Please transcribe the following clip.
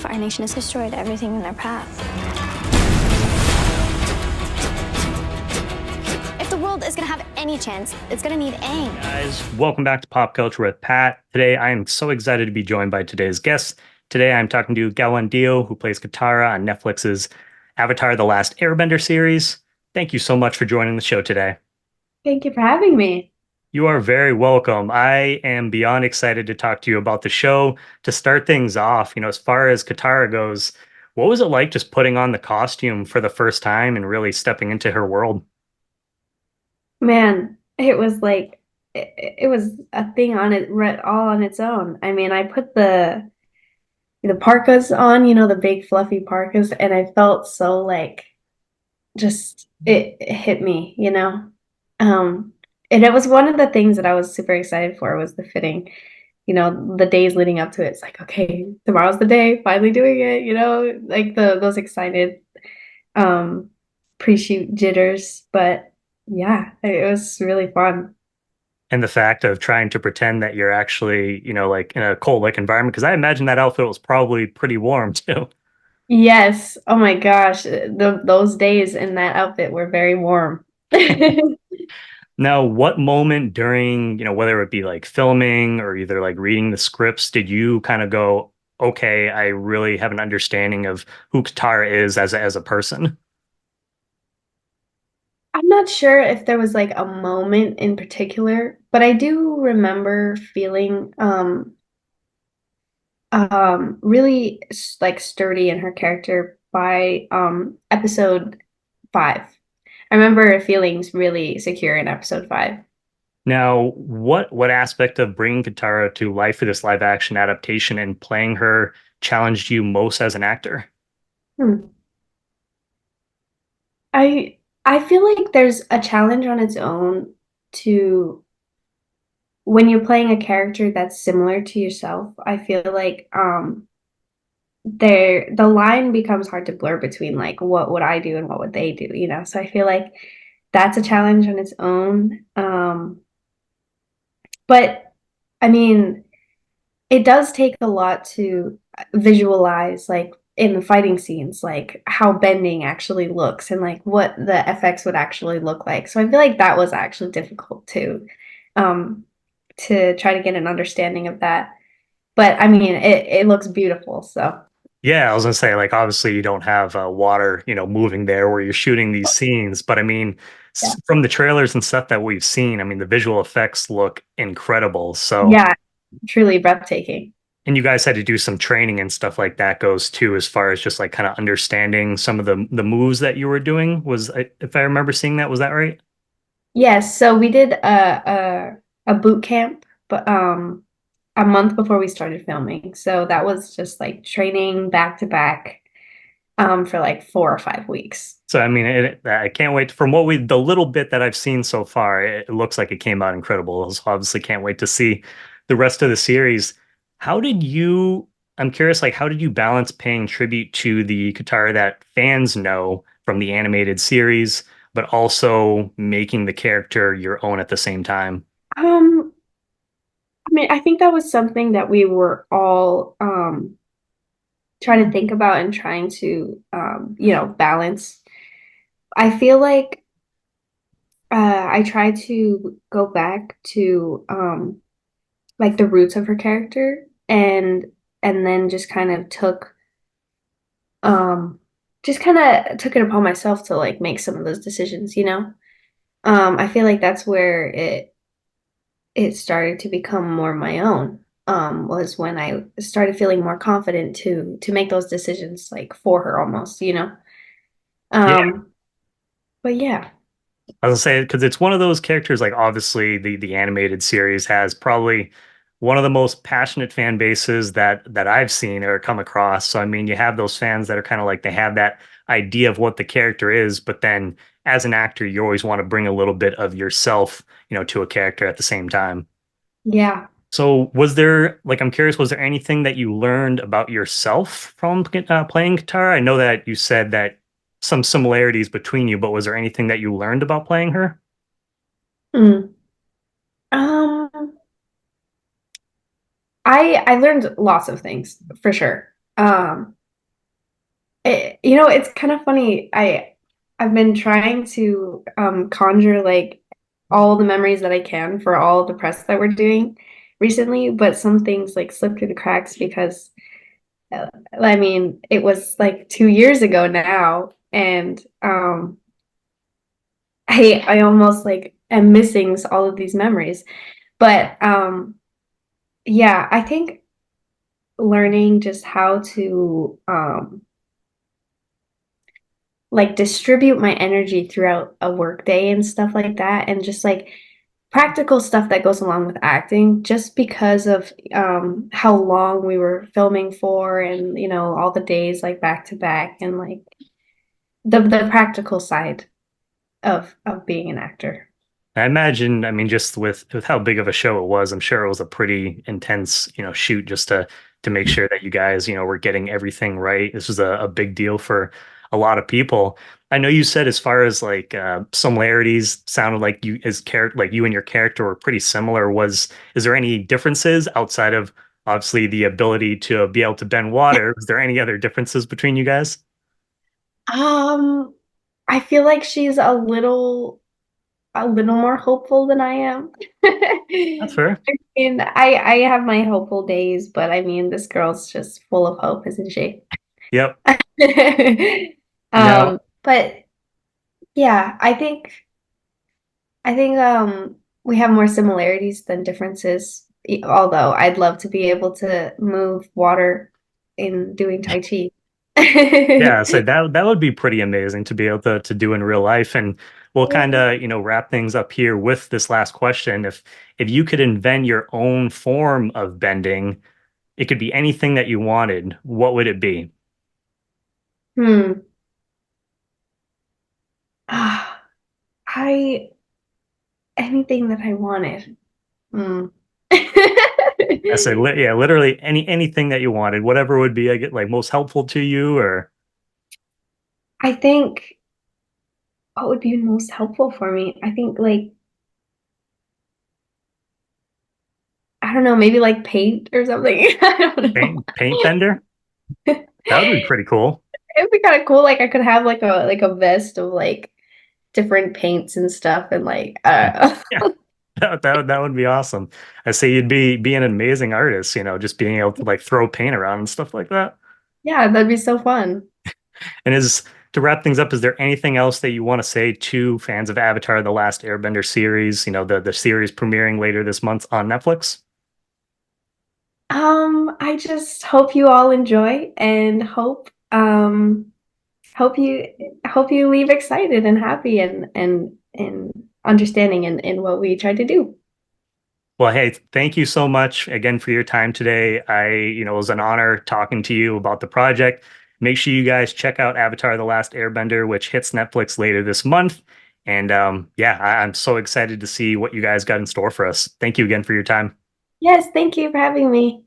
Fire Nation has destroyed everything in their path. If the world is going to have any chance, it's going to need Aang. Guys, welcome back to Pop Culture with Pat. Today, I am so excited to be joined by today's guest. Today, I'm talking to Kiawentiio, who plays Katara on Netflix's Avatar The Last Airbender series. Thank you so much for joining the show today. Thank you for having me. You are very welcome. I am beyond excited to talk to you about the show. To start things off, as far as Katara goes, what was it like just putting on the costume for the first time and really stepping into her world? Man, it was like it was a thing on it all on its own. I mean, I put the parkas on, the big fluffy parkas, and I felt so like just it hit me. And it was one of the things that I was super excited for was the fitting. The days leading up to it. It's like, okay, tomorrow's the day, finally doing it, like those excited pre-shoot jitters. But yeah, it was really fun. And the fact of trying to pretend that you're actually, like in a cold like environment, because I imagine that outfit was probably pretty warm too. Yes. Oh my gosh. Those days in that outfit were very warm. Now, what moment during, whether it be like filming or either like reading the scripts, did you kind of go, okay, I really have an understanding of who Katara is as a person? I'm not sure if there was like a moment in particular, but I do remember feeling really like sturdy in her character by episode 5. I remember feeling really secure in episode 5. Now, what aspect of bringing Katara to life for this live action adaptation and playing her challenged you most as an actor? Hmm. I feel like there's a challenge on its own to when you're playing a character that's similar to yourself. I feel like the line becomes hard to blur between like what would I do and what would they do. So I feel like that's a challenge on its own. But I mean, it does take a lot to visualize like in the fighting scenes, like how bending actually looks and like what the effects would actually look like. So I feel like that was actually difficult um, to try to get an understanding of that. But I mean, it looks beautiful. So Yeah, I was gonna say, like, obviously you don't have water, moving there where you're shooting these scenes, but I mean, yeah, from the trailers and stuff that we've seen, I mean, the visual effects look incredible. So, yeah, truly breathtaking. and you guys had to do some training and stuff like that goes too, as far as just like kind of understanding some of the moves that you were doing. If I remember seeing that, was that right? Yes, so we did a boot camp, but a month before we started filming. So that was just like training back to back for like 4 or 5 weeks. So, I mean, I can't wait from the little bit that I've seen so far, it looks like it came out incredible. So obviously can't wait to see the rest of the series. How did you, I'm curious, like, how did you balance paying tribute to the Katara that fans know from the animated series, but also making the character your own at the same time? Um, I mean, I think that was something that we were all trying to think about and trying to balance. I feel like I try to go back to like the roots of her character and then um just kind of took it upon myself to like make some of those decisions. I feel like that's where it started to become more my own. Was when I started feeling more confident to make those decisions like for her almost. Um, but yeah. I was gonna say because it's one of those characters. Like obviously, the animated series has probably one of the most passionate fan bases that I've seen or come across. So I mean, you have those fans that are kind of like they have that idea of what the character is, but then as an actor, you always want to bring a little bit of yourself, to a character at the same time. Yeah. So was there like I'm curious, was there anything that you learned about yourself from playing guitar? I know that you said that some similarities between you, but was there anything that you learned about playing her? Mm. Um, I learned lots of things for sure. It's kind of funny. I've been trying to conjure like all the memories that I can for all the press that we're doing recently, but some things like slip through the cracks because I mean, it was like 2 years ago now, and I almost like am missing all of these memories. But yeah, I think learning just how to like distribute my energy throughout a work day and stuff like that, and just like practical stuff that goes along with acting, just because of how long we were filming for, and all the days like back to back, and like the practical side of being an actor. I imagine, I mean, just with how big of a show it was, I'm sure it was a pretty intense, shoot just to make sure that you guys, were getting everything right. This was a big deal for a lot of people. I know you said as far as like similarities sounded like you as character like you and your character were pretty similar. Is there any differences outside of obviously the ability to be able to bend water? Is there any other differences between you guys? Um, I feel like she's a little more hopeful than I am. That's fair. And I have my hopeful days, but I mean, this girl's just full of hope, isn't she? Yep. Um, Now, but yeah, I think we have more similarities than differences. Although I'd love to be able to move water in doing Tai Chi. yeah, so that would be pretty amazing to be able to do in real life. And we'll kind of, wrap things up here with this last question. If you could invent your own form of bending, it could be anything that you wanted, what would it be? Hmm. Ah, I anything that I wanted. Hmm. I said, yeah, literally anything that you wanted, whatever would be, I get like most helpful to you, or I think what would be most helpful for me? I think like I don't know, maybe like paint or something. I don't know. paint bender. That would be pretty cool. It'd be kind of cool. Like I could have like a vest of like different paints and stuff, and like Yeah, that would be awesome. I say you'd be an amazing artist, just being able to like throw paint around and stuff like that. yeah, that'd be so fun. And is to wrap things up, is there anything else that you want to say to fans of Avatar: The Last Airbender series? The series premiering later this month on Netflix. I just hope you all enjoy, and hope you hope you leave excited and happy, and understanding in what we tried to do. Well, hey, thank you so much again for your time today. It was an honor talking to you about the project. Make sure you guys check out Avatar: The Last Airbender, which hits Netflix later this month. And yeah, I'm so excited to see what you guys got in store for us. Thank you again for your time. Yes, thank you for having me.